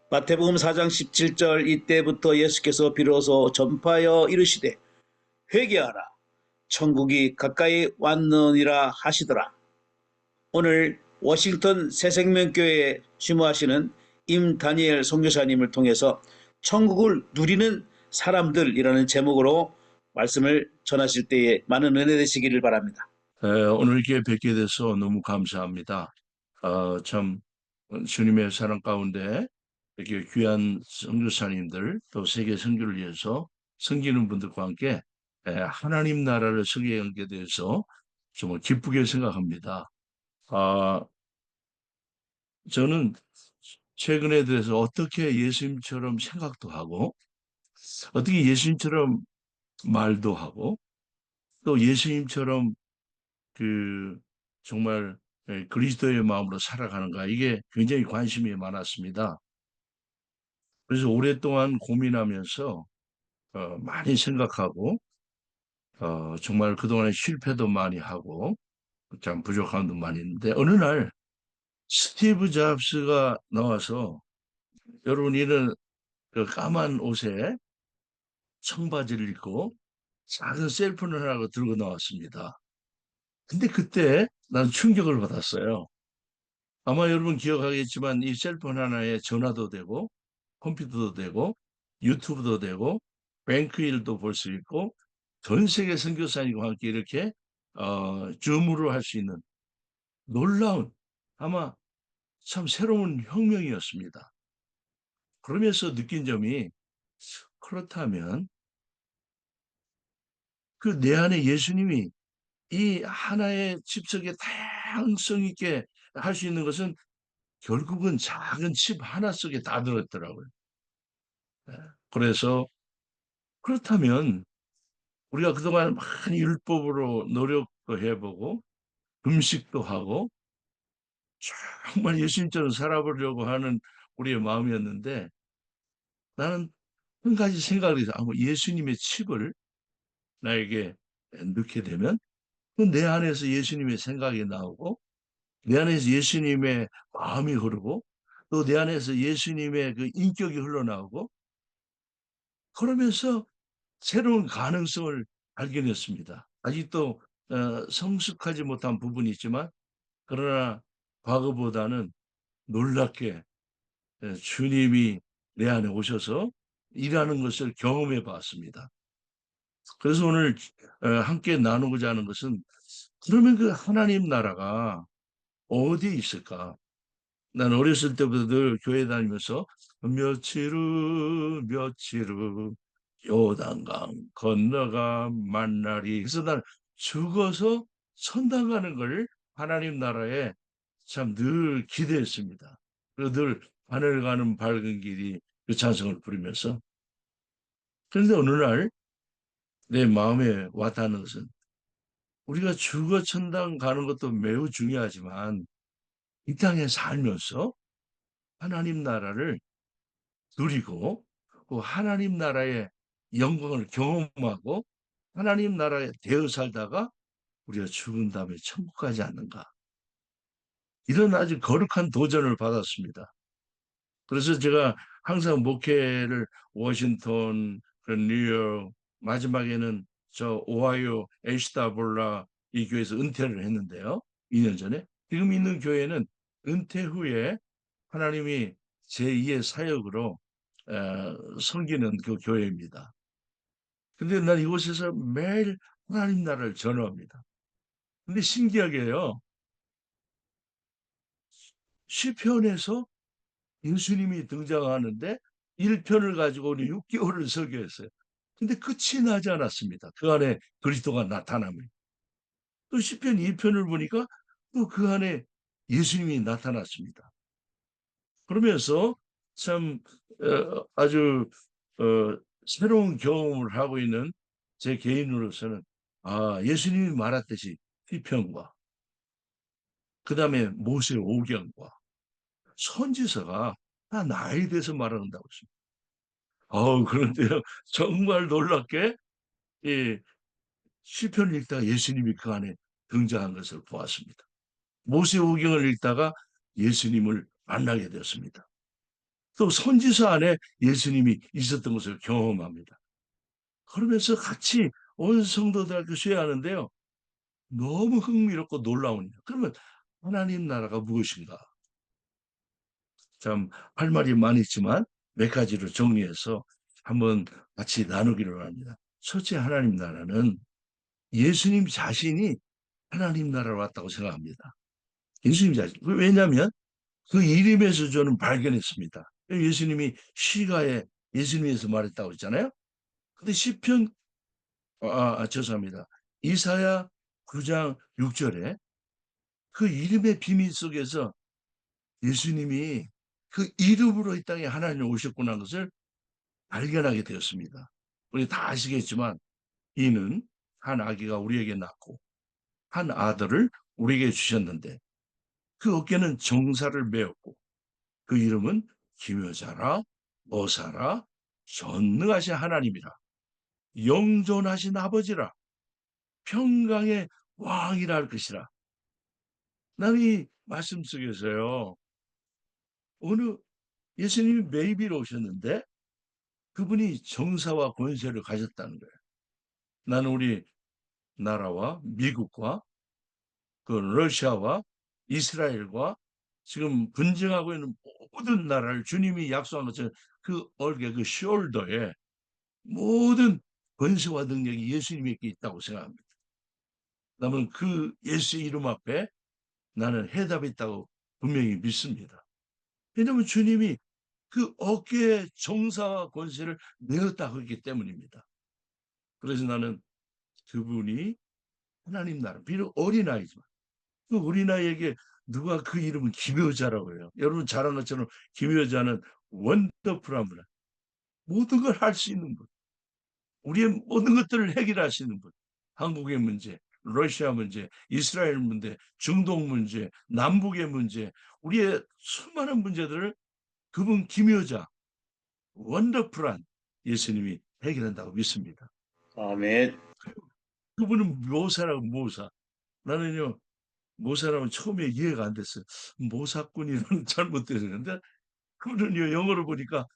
마태복음 4장 17절 이때부터 예수께서 비로소 전파하여 이르시되 회개하라 천국이 가까이 왔느니라 하시더라. 오늘 워싱턴 새생명교회에 심무하시는 임다니엘 선교사님을 통해서 천국을 누리는 사람들이라는 제목으로 말씀을 전하실 때에 많은 은혜 되시기를 바랍니다. 오늘 이렇게 뵙게 돼서 너무 감사합니다. 참 주님의 사랑 가운데 이렇게 귀한 선교사님들 또 세계 선교를 위해서 섬기는 분들과 함께 하나님 나라를 소개하게 돼서 정말 기쁘게 생각합니다. 아, 저는 최근에 대해서 어떻게 예수님처럼 생각도 하고 어떻게 예수님처럼 말도 하고 또 예수님처럼 그 정말 그리스도의 마음으로 살아가는가 이게 굉장히 관심이 많았습니다. 그래서 오랫동안 고민하면서 많이 생각하고 정말 그동안에 실패도 많이 하고 참 부족함도 많이 있는데 어느 날 스티브 잡스가 나와서 여러분 이는 그 까만 옷에 청바지를 입고 작은 셀폰을 하나 들고 나왔습니다. 근데 그때 난 충격을 받았어요. 아마 여러분 기억하겠지만 이 셀폰 하나에 전화도 되고 컴퓨터도 되고 유튜브도 되고 뱅크 일도 볼 수 있고 전 세계 선교사님과 함께 이렇게 줌으로 할 수 있는 놀라운 아마 참 새로운 혁명이었습니다. 그러면서 느낀 점이 그렇다면 그 내 안에 예수님이 이 하나의 칩 속에 다양성 있게 할 수 있는 것은 결국은 작은 칩 하나 속에 다 들었더라고요. 그래서 그렇다면 우리가 그동안 많이 율법으로 노력도 해보고 금식도 하고 정말 예수님처럼 살아보려고 하는 우리의 마음이었는데 나는 한 가지 생각을 해서 예수님의 칩을 나에게 넣게 되면 그 내 안에서 예수님의 생각이 나오고 내 안에서 예수님의 마음이 흐르고 또 내 안에서 예수님의 그 인격이 흘러나오고 그러면서 새로운 가능성을 발견했습니다. 아직도 성숙하지 못한 부분이 있지만 그러나 과거보다는 놀랍게 주님이 내 안에 오셔서 일하는 것을 경험해 봤습니다. 그래서 오늘 함께 나누고자 하는 것은 그러면 그 하나님 나라가 어디에 있을까? 난 어렸을 때부터 늘 교회 다니면서 며칠 후 요단강 건너가 만나리. 그래서 난 죽어서 천당 가는 걸 하나님 나라에 참 늘 기대했습니다. 그리고 늘 하늘 가는 밝은 길이 그 찬송을 부르면서 그런데 어느 날 내 마음에 와닿는 것은 우리가 죽어 천당 가는 것도 매우 중요하지만 이 땅에 살면서 하나님 나라를 누리고 그 하나님 나라의 영광을 경험하고 하나님 나라에 대어 살다가 우리가 죽은 다음에 천국 가지 않는가. 이런 아주 거룩한 도전을 받았습니다. 그래서 제가 항상 목회를 워싱턴, 그 뉴욕, 마지막에는 저 오하이오 엘시다볼라 이 교회에서 은퇴를 했는데요. 2년 전에. 지금 있는 교회는 은퇴 후에 하나님이 제2의 사역으로 섬기는 그 교회입니다. 근데 난 이곳에서 매일 하나님 나라를 전합니다. 근데 신기하게요. 시편에서 예수님이 등장하는데 1편을 가지고 6개월을 설교했어요. 근데 끝이 나지 않았습니다. 그 안에 그리스도가 나타나면. 또 시편 2편을 보니까 또 그 안에 예수님이 나타났습니다. 그러면서 참 아주 새로운 경험을 하고 있는 제 개인으로서는 예수님이 말했듯이 시편과 그다음에 모세 오경과 선지서가 다 나에 대해서 말한다고 했습니다. 그런데요 정말 놀랍게 이 시편을 읽다가 예수님이 그 안에 등장한 것을 보았습니다. 모세 오경을 읽다가 예수님을 만나게 되었습니다. 또 선지서 안에 예수님이 있었던 것을 경험합니다. 그러면서 같이 온 성도들과 수회하는데요. 너무 흥미롭고 놀라운 일. 그러면 하나님 나라가 무엇인가? 참 할 말이 많지만 몇 가지로 정리해서 한번 같이 나누기로 합니다. 첫째, 하나님 나라는 예수님 자신이 하나님 나라로 왔다고 생각합니다. 예수님 자신. 왜냐하면 그 이름에서 저는 발견했습니다. 예수님이 시가에 예수님에서 말했다고 했잖아요. 근데 시편 죄송합니다. 이사야 9장 6절에 그 이름의 비밀 속에서 예수님이 그 이름으로 이 땅에 하나님 오셨구나 하는 것을 발견하게 되었습니다. 우리 다 아시겠지만 이는 한 아기가 우리에게 낳고 한 아들을 우리에게 주셨는데 그 어깨는 정사를 메었고 그 이름은 기묘자라 어사라 전능하신 하나님이라 영존하신 아버지라 평강의 왕이라 할 것이라. 나는 이 말씀 속에서요. 어느 예수님이 메이비로 오셨는데 그분이 정사와 권세를 가졌다는 거예요. 나는 우리 나라와 미국과 그 러시아와 이스라엘과 지금 분쟁하고 있는 모든 나라를 주님이 약속한 것처럼 그 얼개 그 숄더에 모든 권세와 능력이 예수님에게 있다고 생각합니다. 나는 그 예수의 이름 앞에 나는 해답이 있다고 분명히 믿습니다. 왜냐하면 주님이 그 어깨에 정사와 권세를 내었다고 했기 때문입니다. 그래서 나는 그분이 하나님 나라, 비록 어린아이지만 그 어린아이에게 누가 그 이름은 기묘자라고 해요. 여러분 잘 아는 것처럼 기묘자는 원더풀한 분, 모든 걸 할 수 있는 분, 우리의 모든 것들을 해결하시는 분, 한국의 문제, 러시아 문제, 이스라엘 문제, 중동 문제, 남북의 문제, 우리의 수많은 문제들을 그분 기묘자, 원더풀한 예수님이 해결한다고 믿습니다. 아멘. 그분은 묘사라고 묘사. 나는요 모사라면 처음에 이해가 안 됐어요. 모사꾼이라는 잘못 들었는데 그분은요 영어로 보니까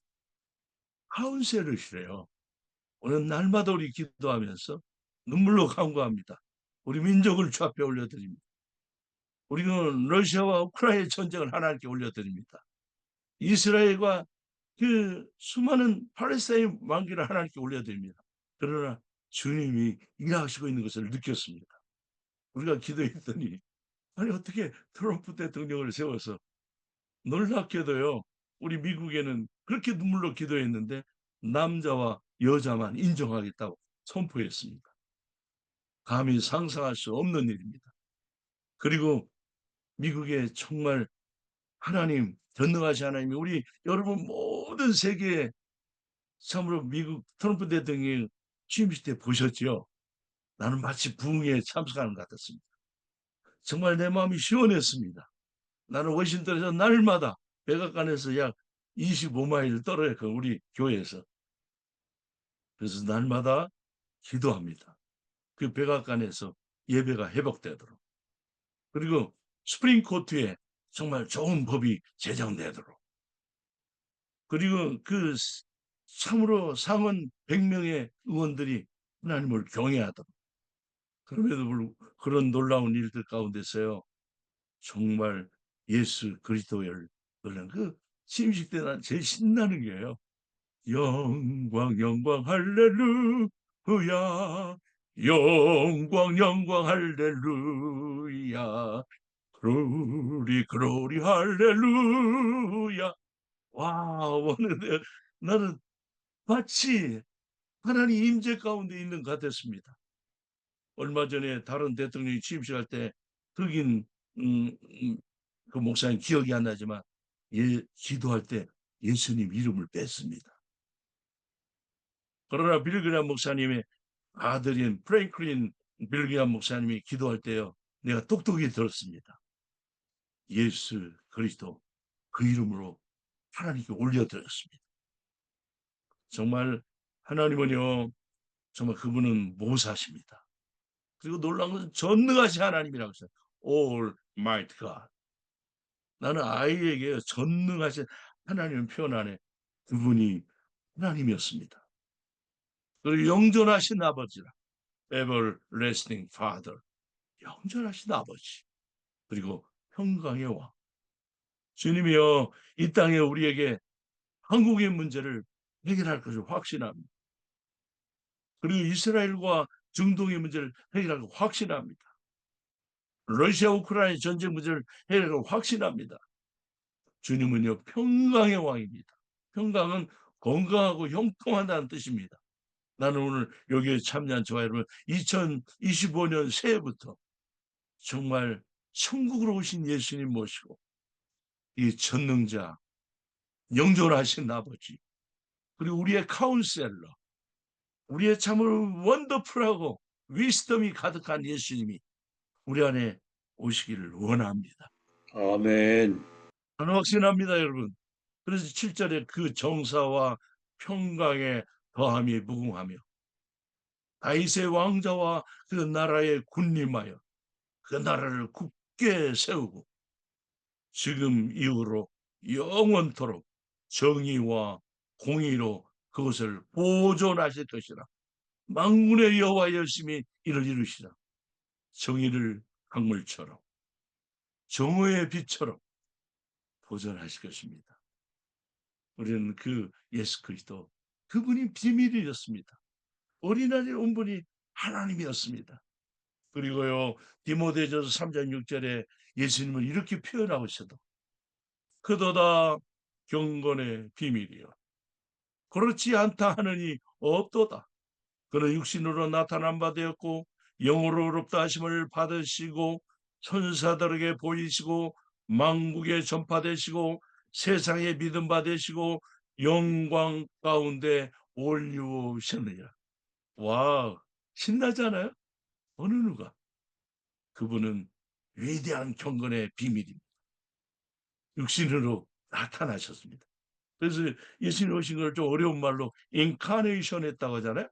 카운셀러시래요. 오늘 날마다 우리 기도하면서 눈물로 간구합니다. 우리 민족을 주 앞에 올려드립니다. 우리는 러시아와 우크라이나 전쟁을 하나님께 올려드립니다. 이스라엘과 그 수많은 팔레스타인 왕기를 하나님께 올려드립니다. 그러나 주님이 일하시고 있는 것을 느꼈습니다. 우리가 기도했더니 아니 어떻게 트럼프 대통령을 세워서 놀랍게도요. 우리 미국에는 그렇게 눈물로 기도했는데 남자와 여자만 인정하겠다고 선포했습니다. 감히 상상할 수 없는 일입니다. 그리고 미국에 정말 하나님, 전능하신 하나님이 우리 여러분 모든 세계에 참으로 미국 트럼프 대통령 취임식 때 보셨죠? 나는 마치 부흥회에 참석하는 것 같았습니다. 정말 내 마음이 시원했습니다. 나는 워싱턴에서 날마다 백악관에서 약 25마일 떨어져 우리 교회에서. 그래서 날마다 기도합니다. 그 백악관에서 예배가 회복되도록. 그리고 스프링 코트에 정말 좋은 법이 제정되도록. 그리고 그 참으로 상원 100명의 의원들이 하나님을 경외하도록. 그럼에도 불구하고 그런 놀라운 일들 가운데서요. 정말 예수 그리스도를 그 침식 때 난 제일 신나는 게요. 영광 영광 할렐루야 영광 영광 할렐루야 그로리 그로리 할렐루야 와 오늘 나는 마치 하나님 임재 가운데 있는 것 같았습니다. 얼마 전에 다른 대통령이 취임식할 때 흑인 그 목사님 기억이 안 나지만 기도할 때 예수님 이름을 뺐습니다. 그러나 빌그람 목사님의 아들인 프랭클린 빌그람 목사님이 기도할 때요. 내가 똑똑히 들었습니다. 예수 그리스도 그 이름으로 하나님께 올려드렸습니다. 정말 하나님은요. 정말 그분은 모사십니다. 그리고 놀라운 것은 전능하신 하나님이라고 했어요. Almighty God. 나는 아이에게 전능하신 하나님은 표현 안에 그분이 하나님이었습니다. 그리고 영존하신 아버지라, everlasting father, 영존하신 아버지, 그리고 평강의 왕. 주님이여 이 땅에 우리에게 한국의 문제를 해결할 것을 확신합니다. 그리고 이스라엘과 중동의 문제를 해결할 것을 확신합니다. 러시아 우크라이나 전쟁 문제를 해결할 것을 확신합니다. 주님은요 평강의 왕입니다. 평강은 건강하고 형통한다는 뜻입니다. 나는 오늘 여기에 참여한 저와 여러분 2025년 새해부터 정말 천국으로 오신 예수님 모시고 이 전능자 영존하신 아버지 그리고 우리의 카운셀러 우리의 참으로 원더풀하고 위스덤이 가득한 예수님이 우리 안에 오시기를 원합니다. 아멘. 저는 확신합니다, 여러분. 그래서 7절에 그 정사와 평강에 더함이 무궁하며 다윗의 왕자와 그 나라에 군림하여 그 나라를 굳게 세우고 지금 이후로 영원토록 정의와 공의로 그것을 보존하실 것이라. 만군의 여호와 열심히 이를 이루시라. 정의를 강물처럼 정오의 빛처럼 보존하실 것입니다. 우리는 그 예수 그리스도 그분이 비밀이었습니다. 어린아이 온 분이 하나님이었습니다. 그리고요 디모데전서 3장 6절에 예수님은 이렇게 표현하고 있어도 그도다 경건의 비밀이요 그렇지 않다 하느니 없도다. 그는 육신으로 나타난 바 되었고 영으로 의롭다 하심을 받으시고 천사들에게 보이시고 만국에 전파되시고 세상에 믿음 받으시고 영광 가운데 올리우셨느니라. 와 신나잖아요. 어느 누가 그분은 위대한 경건의 비밀입니다. 육신으로 나타나셨습니다. 그래서 예수님 오신 걸 좀 어려운 말로 인카네이션 했다고 하잖아요.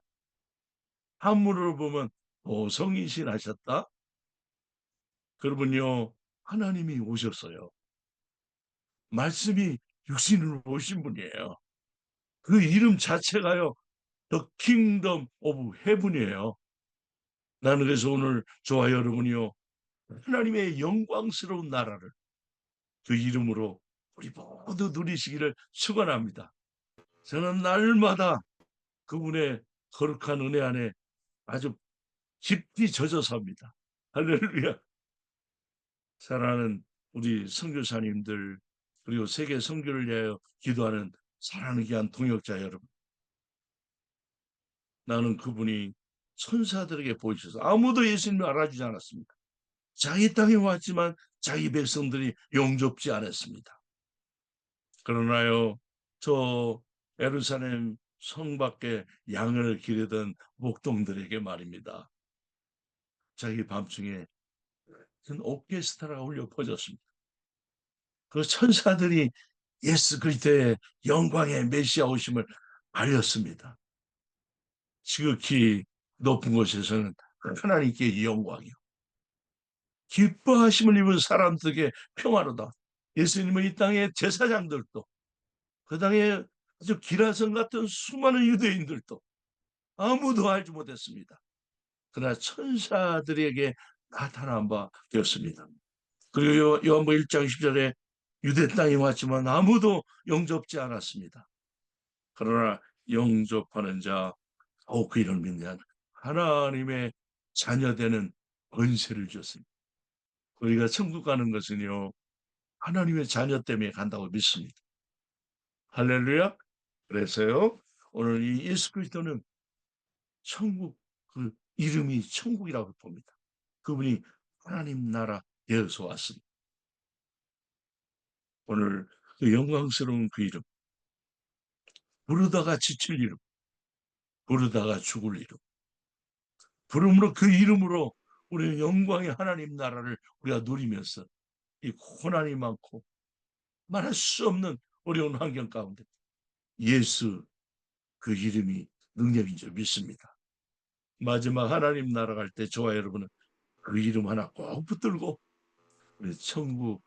한문으로 보면 보성이신 하셨다. 그러면요 하나님이 오셨어요. 말씀이 육신으로 오신 분이에요. 그 이름 자체가요 The Kingdom of Heaven이에요. 나는 그래서 오늘 저와 여러분이요 하나님의 영광스러운 나라를 그 이름으로 우리 모두 누리시기를 축원합니다. 저는 날마다 그분의 거룩한 은혜 안에 아주 깊이 젖어 삽니다. 할렐루야. 사랑하는 우리 선교사님들 그리고 세계 선교를 위하여 기도하는 사랑하는 귀한 동역자 여러분, 나는 그분이 천사들에게 보이셔서 아무도 예수님을 알아주지 않았습니다. 자기 땅에 왔지만 자기 백성들이 용접지 않았습니다. 그러나요 저 예루살렘 성 밖에 양을 기르던 목동들에게 말입니다. 자기 밤중에 큰 오케스트라가 울려 퍼졌습니다. 그 천사들이 예수 그리스도의 영광의 메시아 오심을 알렸습니다. 지극히 높은 곳에서는 하나님께 영광이요 기뻐하심을 입은 사람들에게 평화로다. 예수님은 이 땅의 제사장들도 그 당에 아주 기라성 같은 수많은 유대인들도 아무도 알지 못했습니다. 그러나 천사들에게 나타난 바 되었습니다. 그리고 요한복음 1장 10절에 유대 땅에 왔지만 아무도 영접지 않았습니다. 그러나 영접하는 자, 그 이름을 믿는 하나님의 자녀되는 권세를 주었습니다. 우리가 천국 가는 것은요 하나님의 자녀 때문에 간다고 믿습니다. 할렐루야. 그래서요 오늘 이 예수 그리스도는 천국 그 이름이 천국이라고 봅니다. 그분이 하나님 나라 되어서 왔습니다. 오늘 그 영광스러운 그 이름, 부르다가 지칠 이름, 부르다가 죽을 이름, 부름으로 그 이름으로 우리는 영광의 하나님 나라를 우리가 누리면서 이 고난이 많고 말할 수 없는 어려운 환경 가운데 예수 그 이름이 능력인 줄 믿습니다. 마지막 하나님 나라 갈 때 저와 여러분은 그 이름 하나 꼭 붙들고 우리 천국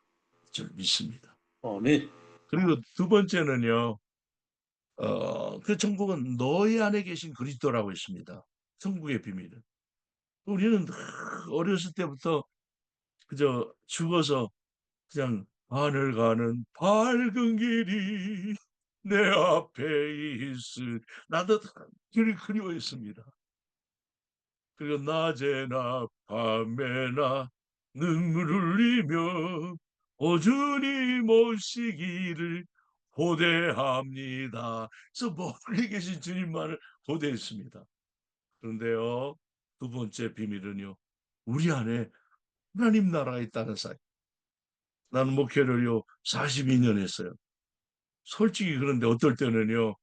줄 믿습니다. 아멘. 그리고 두 번째는요. 그 천국은 너희 안에 계신 그리스도라고 했습니다. 천국의 비밀은. 우리는 어렸을 때부터 그저 죽어서 그냥 하늘 가는 밝은 길이 내 앞에 있으 나도 늘 그리워했습니다. 그리고 낮에나 밤에나 눈물을 흘리며 오주님 오시기를 고대합니다. 그래서 멀리 계신 주님만을 고대했습니다. 그런데요, 두 번째 비밀은요, 우리 안에 하나님 나라가 있다는 사실. 나는 목회를요, 42년 했어요. 솔직히 그런데 어떨 때는요,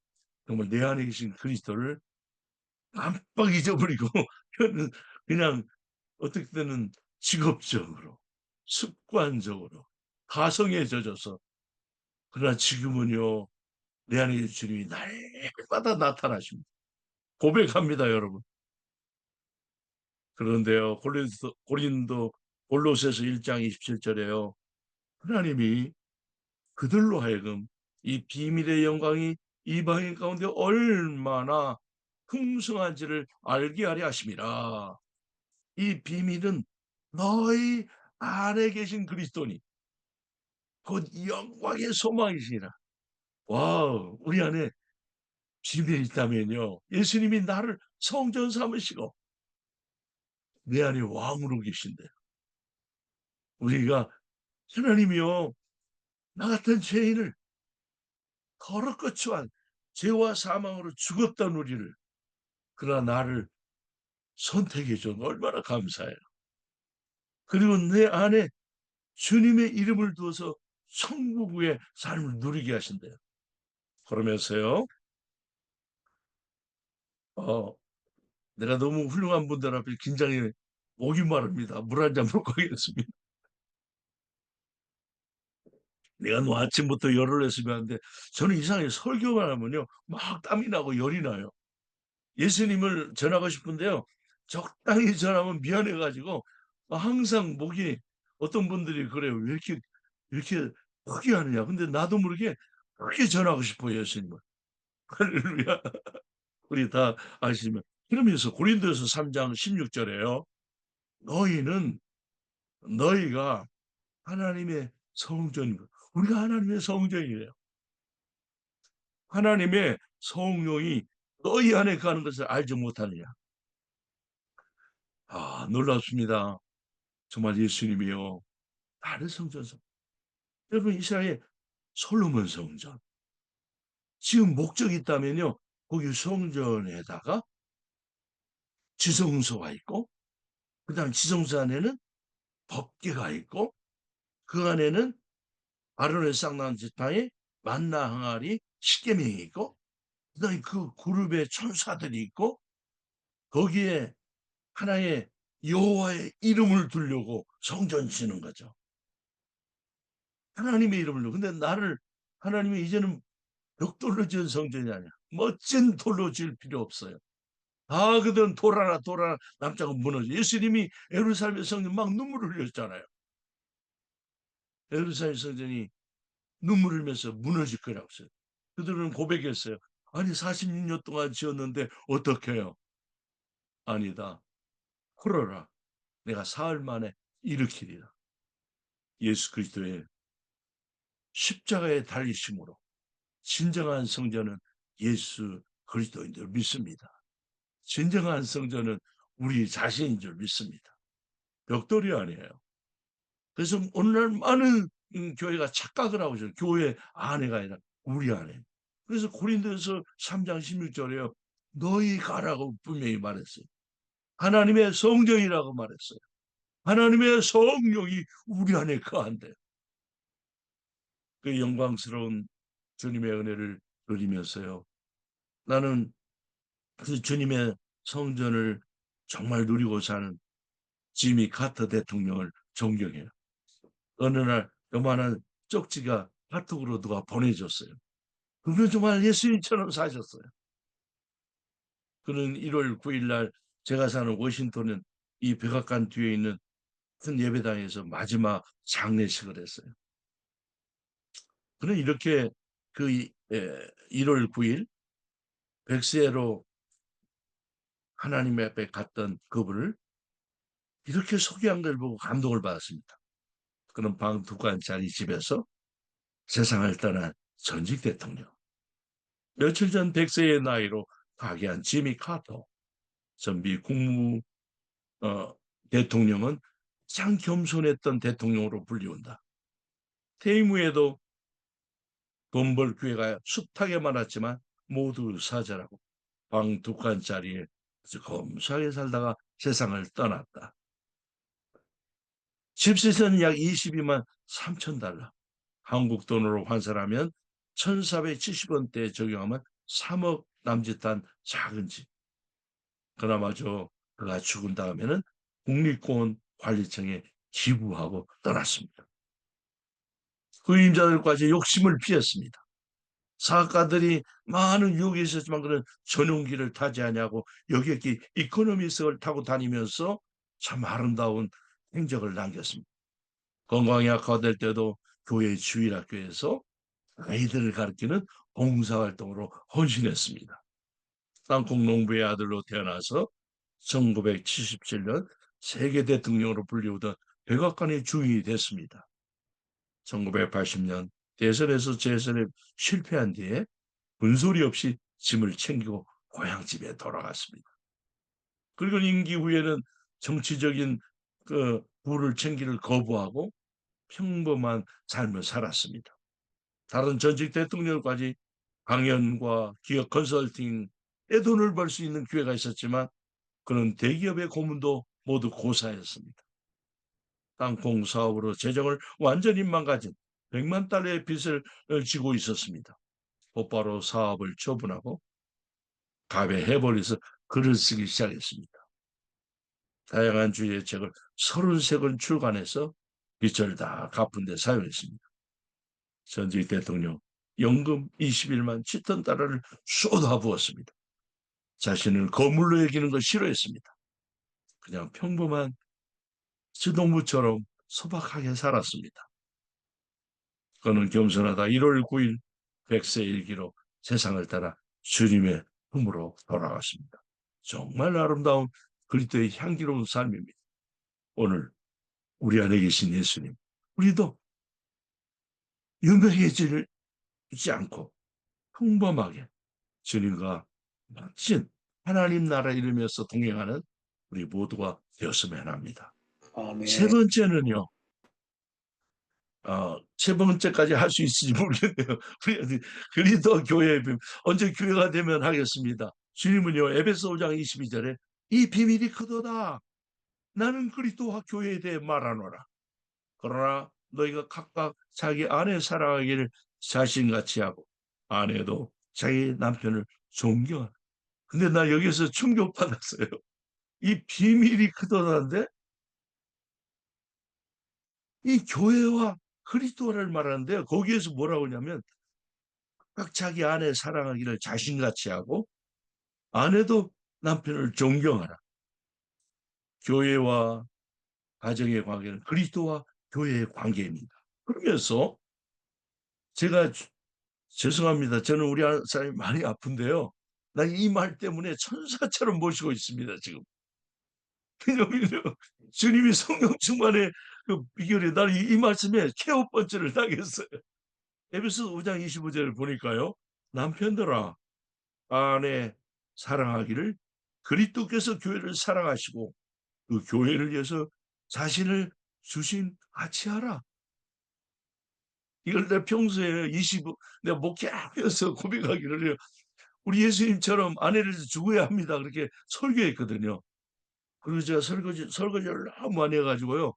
정말 내 안에 계신 그리스도를 깜빡 잊어버리고, 그냥 어떻게 때는 직업적으로, 습관적으로, 가성에 젖어서, 그러나 지금은요, 내 안에 계신 주님이 날마다 나타나십니다. 고백합니다, 여러분. 그런데요, 골로새서 1장 27절에요, 하나님이 그들로 하여금 이 비밀의 영광이 이방인 가운데 얼마나 풍성한지를 알게 하려 하심이라. 이 비밀은 너희 안에 계신 그리스도니 곧 영광의 소망이시라. 와우, 우리 안에 비밀이 있다면요, 예수님이 나를 성전 삼으시고 내 안에 왕으로 계신대. 우리가 하나님이요, 나 같은 죄인을 더럽고추한 죄와 사망으로 죽었던 우리를, 그러나 나를 선택해 준 얼마나 감사해요. 그리고 내 안에 주님의 이름을 두어서 천국의 삶을 누리게 하신대요. 그러면서요, 어, 내가 너무 훌륭한 분들 앞에 긴장해 오기 마릅니다. 물 한 잔 먹고 가겠습니다. 내가 뭐 아침부터 열을 했으면 하는데, 저는 이상하게 설교만 하면요, 막 땀이 나고 열이 나요. 예수님을 전하고 싶은데요, 적당히 전하면 미안해가지고 항상 목이, 어떤 분들이 그래요. 왜 이렇게 크게 하느냐. 근데 나도 모르게 크게 전하고 싶어요, 예수님을. 할렐루야. 우리 다 아시면. 그러면서 고린도서 3장 16절에요. 너희가 하나님의 성전이고, 우리가 하나님의 성전이래요. 하나님의 성령이 너희 안에 가는 것을 알지 못하느냐. 아, 놀랍습니다. 정말 예수님이요, 나를 성전서. 여러분, 이스라엘 솔로몬 성전. 지금 목적이 있다면요, 거기 성전에다가 지성소가 있고, 그 다음 지성소 안에는 법궤가 있고, 그 안에는 아론의 쌍난 지팡이, 만나 항아리, 십계명이 있고, 그 다음에 그 그룹의 천사들이 있고, 거기에 하나의 여호와의 이름을 두려고 성전 지는 거죠. 하나님의 이름을 두고. 근데 하나님이 이제는 벽돌로 지은 성전이 아니야. 멋진 돌로 지을 필요 없어요. 다 그든 돌아라 남자가 무너져. 예수님이 예루살렘 성전 막 눈물을 흘렸잖아요. 예루살렘 성전이 눈물 흘면서 무너질 거라고 했어요. 그들은 고백했어요. 아니 46년 동안 지었는데 어떻게 해요? 아니다. 풀어라. 내가 사흘 만에 일으키리라. 예수 그리스도의 십자가에 달리심으로 진정한 성전은 예수 그리스도인 줄 믿습니다. 진정한 성전은 우리 자신인 줄 믿습니다. 벽돌이 아니에요. 그래서 오늘날 많은 교회가 착각을 하고 있어요. 교회 안에가 아니라 우리 안에. 그래서 고린도서 3장 16절에요. 너희 가라고 분명히 말했어요. 하나님의 성전이라고 말했어요. 하나님의 성령이 우리 안에 거한대요. 그 영광스러운 주님의 은혜를 누리면서요, 나는 그 주님의 성전을 정말 누리고 사는 지미 카터 대통령을 존경해요. 어느 날 요만한 쪽지가 카톡으로 누가 보내줬어요. 그분 정말 예수님처럼 사셨어요. 그는 1월 9일 날 제가 사는 워싱턴은 이 백악관 뒤에 있는 큰 예배당에서 마지막 장례식을 했어요. 그는 이렇게 그 1월 9일 백세로 하나님 앞에 갔던 그분을 이렇게 소개한 걸 보고 감동을 받았습니다. 그는 방 두 칸짜리 집에서 세상을 떠난 전직 대통령. 며칠 전 100세의 나이로 파기한 지미 카터 전미 국무 대통령은 가장 겸손했던 대통령으로 불리운다. 퇴임 후에도 돈 벌 기회가 숱하게 많았지만 모두 사절하고 방 두 칸짜리에 검소하게 살다가 세상을 떠났다. 집세는 약 22만 3천 달러. 한국 돈으로 환산하면 1,470원대에 적용하면 3억 남짓한 작은 집. 그나마저 그가 죽은 다음에는 국립공원 관리청에 기부하고 떠났습니다. 그 임자들까지 욕심을 피했습니다. 사학가들이 많은 유혹이 있었지만 그는 전용기를 타지 않냐고 여객기 이코노미석을 타고 다니면서 참 아름다운 행적을 남겼습니다. 건강이 악화될 때도 교회 주일학교에서 아이들을 가르치는 봉사활동으로 헌신했습니다. 땅콩 농부의 아들로 태어나서 1977년 세계 대통령으로 불리우던 백악관의 주인이 됐습니다. 1980년 대선에서 재선에 실패한 뒤에 군소리 없이 짐을 챙기고 고향집에 돌아갔습니다. 그리고 임기 후에는 정치적인 그 부를 챙기를 거부하고 평범한 삶을 살았습니다. 다른 전직 대통령까지 강연과 기업 컨설팅에 돈을 벌 수 있는 기회가 있었지만 그는 대기업의 고문도 모두 고사했습니다. 땅콩 사업으로 재정을 완전히 망가진 100만 달러의 빚을 지고 있었습니다. 곧바로 사업을 처분하고 갑에 해버려서 글을 쓰기 시작했습니다. 다양한 주의의 책을 33권 출간해서 빚을 다 갚은 데 사용했습니다. 전직 대통령 연금 21만 7천 달러를 쏟아부었습니다. 자신을 거물로 여기는 걸 싫어했습니다. 그냥 평범한 지동무처럼 소박하게 살았습니다. 그는 겸손하다 1월 9일 100세 일기로 세상을 따라 주님의 품으로 돌아갔습니다. 정말 아름다운 그리스도의 향기로운 삶입니다. 오늘 우리 안에 계신 예수님, 우리도 유명해지지 않고 평범하게 주님과 멋진 하나님 나라 이루면서 동행하는 우리 모두가 되었으면 합니다. 세 아멘. 번째는요. 세 번째까지 할 수 있을지 모르겠네요. 우리 그리스도 교회 언제 교회가 되면 하겠습니다. 주님은요 에베소 5장 22절에 이 비밀이 크도다. 나는 그리스도와 교회에 대해 말하노라. 그러나 너희가 각각 자기 아내 사랑하기를 자신같이 하고 아내도 자기 남편을 존경하라. 근데 나 여기서 충격받았어요. 이 비밀이 크도다인데 이 교회와 그리스도를 말하는데요. 거기에서 뭐라고 하냐면 각 자기 아내 사랑하기를 자신같이 하고 아내도 남편을 존경하라. 교회와 가정의 관계는 그리스도와 교회의 관계입니다. 그러면서 제가 죄송합니다. 저는 우리 사람이 많이 아픈데요. 나 이 말 때문에 천사처럼 모시고 있습니다. 지금. 왜냐하면 주님이 성령 충만의 그 비결이 나는 이 말씀에 케어 번째를 당했어요. 에베소 5장 25절을 보니까요. 남편들아 아내 사랑하기를 그리스도께서 교회를 사랑하시고 그 교회를 위해서 자신을 주신 같이 하라. 이걸 내 평소에 내가 목회하면서 고백하기를 해요. 우리 예수님처럼 아내를 죽어야 합니다. 그렇게 설교했거든요. 그리고 제가 설거지를 너무 많이 해가지고요.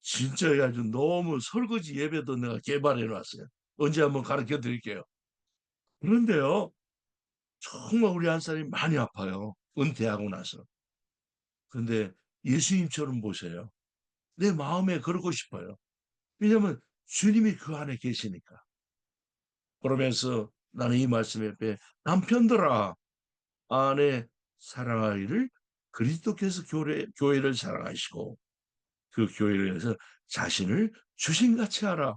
진짜 아주 너무 설거지 예배도 내가 개발해 놨어요. 언제 한번 가르쳐 드릴게요. 그런데요, 정말 우리 한 사람이 많이 아파요. 은퇴하고 나서. 근데 예수님처럼 보세요. 내 마음에 그러고 싶어요. 왜냐하면 주님이 그 안에 계시니까. 그러면서 나는 이 말씀 앞에 남편들아 아내 사랑하기를 그리스도께서 교회를 사랑하시고 그 교회를 위해서 자신을 주신같이 하라.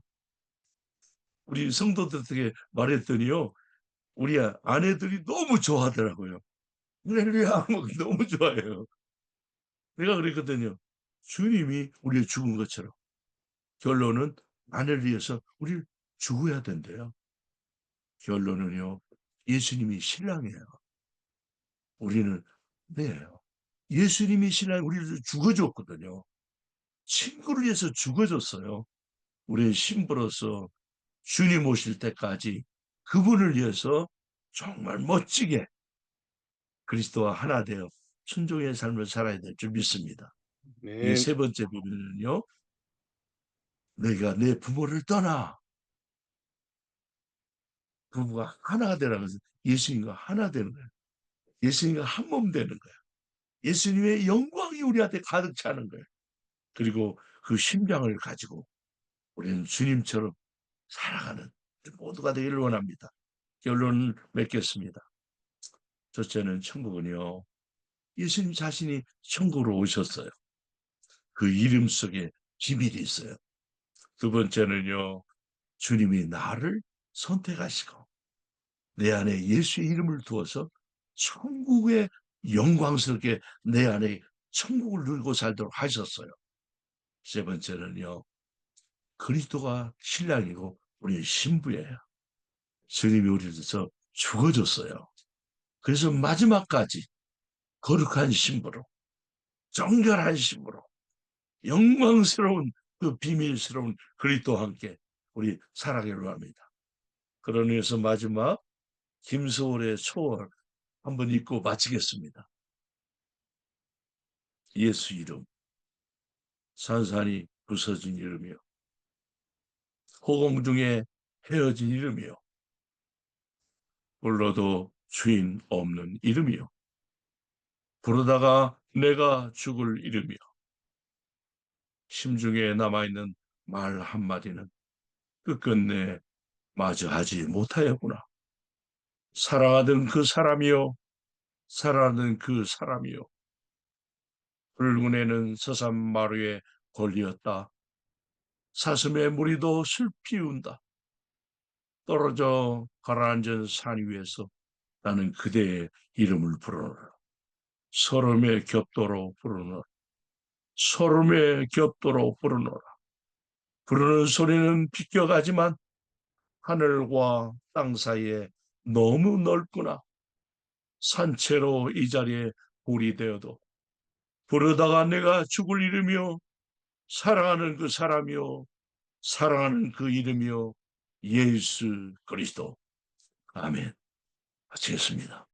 우리 성도들에게 말했더니요, 우리 아내들이 너무 좋아하더라고요. 할렐루야, 뭐 너무 좋아해요. 내가 그랬거든요. 주님이 우리를 죽은 것처럼 결론은 아내를 위해서 우리를 죽어야 된대요. 결론은요, 예수님이 신랑이에요. 우리는 네, 예수님이 신랑 우리를 죽어줬거든요. 친구를 위해서 죽어줬어요. 우리는 신부로서 주님 오실 때까지 그분을 위해서 정말 멋지게 그리스도와 하나 되어 순종의 삶을 살아야 될 줄 믿습니다. 이 아멘. 세 번째 부분은요, 내가 내 부모를 떠나 부부가 하나가 되라는 것은 예수님과 하나 되는 거예요. 예수님과 한 몸 되는 거예요. 예수님의 영광이 우리한테 가득 차는 거예요. 그리고 그 심장을 가지고 우리는 주님처럼 살아가는 모두가 되기를 원합니다. 결론을 맺겠습니다. 첫째는 천국은요, 예수님 자신이 천국으로 오셨어요. 그 이름 속에 비밀이 있어요. 두 번째는요, 주님이 나를 선택하시고 내 안에 예수의 이름을 두어서 천국의 영광스럽게 내 안에 천국을 누리고 살도록 하셨어요. 세 번째는요, 그리스도가 신랑이고 우리는 신부예요. 주님이 우리를 위해서 죽어줬어요. 그래서 마지막까지 거룩한 신부로, 정결한 신부로, 영광스러운 그 비밀스러운 그리스도와 함께 우리 살아가기로 합니다. 그런 의미에서 마지막 김소월의 초월 한번 읽고 마치겠습니다. 예수 이름, 산산이 부서진 이름이요, 호공 중에 헤어진 이름이요, 불러도 주인 없는 이름이요, 부르다가 내가 죽을 이름이요, 심중에 남아있는 말 한마디는 끝끝내 마주하지 못하였구나. 사랑하던 그 사람이요, 사랑하던 그 사람이요, 붉은에는 서산마루에 걸리었다. 사슴의 무리도 슬피 운다. 떨어져 가라앉은 산 위에서 나는 그대의 이름을 부르노라. 서름의 겹도로 부르노라. 서름의 겹도로 부르노라. 부르는 소리는 비껴가지만 하늘과 땅 사이에 너무 넓구나. 산채로 이 자리에 불이 되어도 부르다가 내가 죽을 이름이요, 사랑하는 그 사람이요, 사랑하는 그 이름이요, 예수 그리스도. 아멘. 마치겠습니다.